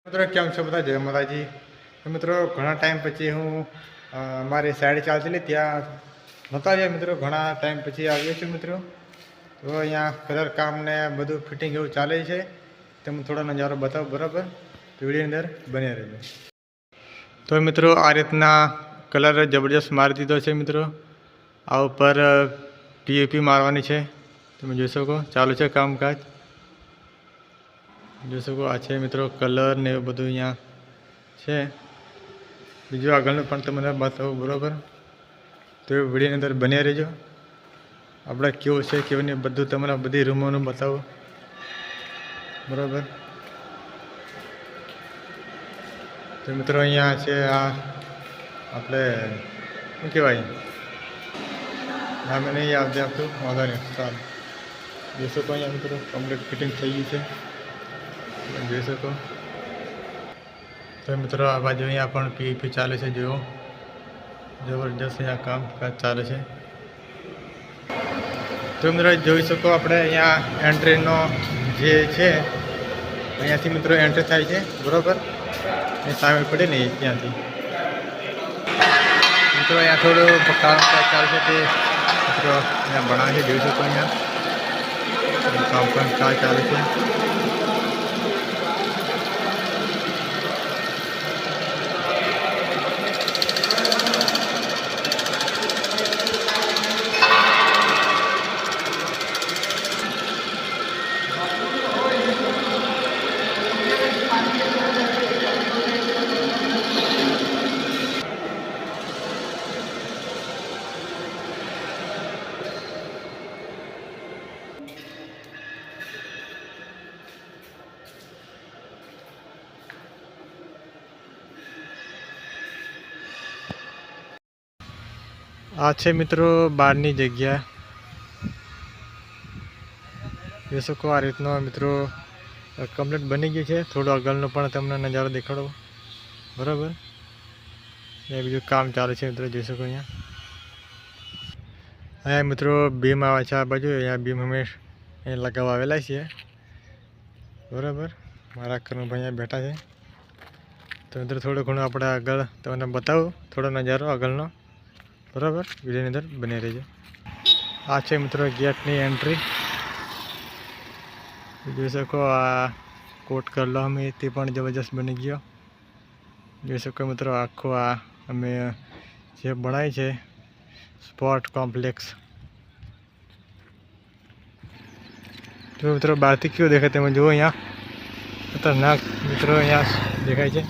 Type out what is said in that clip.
મિત્રો કેમ છો બધા? જય માતાજી. મિત્રો ઘણા ટાઈમ પછી હું મારી સાઈડ ચાલતી હતી ત્યાં નહોતા આવ્યા મિત્રો. ઘણા ટાઈમ પછી આવ્યો છું મિત્રો. તો અહીંયા કલર કામ ને બધું ફિટિંગ એવું ચાલે છે. તમે થોડો નજારો બતાવો બરાબર, તો વિડીયોની અંદર બન્યા રહેજો. તો મિત્રો આ રીતના કલર જબરજસ્ત મારી દીધો છે મિત્રો. આ ઉપર પીઓપી મારવાની છે, તમે જોઈ શકો. ચાલુ છે કામકાજ, જોઈ શકો. આ છે મિત્રો કલર ને એવું બધું અહીંયા છે. બીજું આગળનું પણ તમને બતાવું બરાબર, તો એ વિડીયોની અંદર બન્યા રહેજો. આપણે કેવું છે કેવું નહીં બધું તમને બધી રૂમોનું બતાવું બરાબર. તો મિત્રો અહીંયા છે આ આપણે શું કહેવાય, નામે નહીં યાદ આપતું, વાંધો નહીં, ચાલો. જોઈ શકો અહીંયા મિત્રો કમ્પ્લીટ ફિટિંગ થઈ ગયું છે, જોઈ શકો. તો મિત્રો આ બાજુ અહીંયા પણ પીપી ચાલે છે. જુઓ, જબરજસ્ત અહીંયા કામકાજ ચાલે છે. તો મિત્રો જોઈ શકો આપણે અહીંયા એન્ટ્રીનો જે છે, અહીંયાથી મિત્રો એન્ટ્રી થાય છે બરાબર. એ સામે પડે ને ત્યાંથી મિત્રો અહીંયા થોડું કામકાજ ચાલશે તે મિત્રો અહીંયા બનાવે છે. જોઈ શકો અહીંયા કામકાજ ચાલે છે. આ છે મિત્રો બહારની જગ્યા, જોઈ શકો. આ રીતનો મિત્રો કમ્પ્લીટ બની ગયું છે. થોડો આગળનો પણ તમને નજારો દેખાડો બરાબર. એ બીજું કામ ચાલે છે મિત્રો, જોઈ શકો. અહીંયા મિત્રો બીમ આવે છે આ બાજુ. અહીંયા બીમ અમે લગાવવા આવેલા છીએ બરાબર. મારા કરણભાઈ અહીંયા બેઠા છે. તો મિત્રો થોડું ઘણું આપણે આગળ તમને બતાવું, થોડો નજારો આગળનો બરાબર. વિડીયોની અંદર બની રહેજો. આ છે મિત્રો ગેટની એન્ટ્રી, જોઈ શકો. આ કોટ કરલો અમે તે પણ જબરજસ્ત બની ગયો, જોઈ શકો મિત્રો. આખો આ અમે જે બનાવી છે સ્પોર્ટ કોમ્પ્લેક્સ. તો મિત્રો બહારથી કેવું દેખાય તમે જુઓ. અહીંયા ખતરનાક મિત્રો અહીંયા દેખાય છે.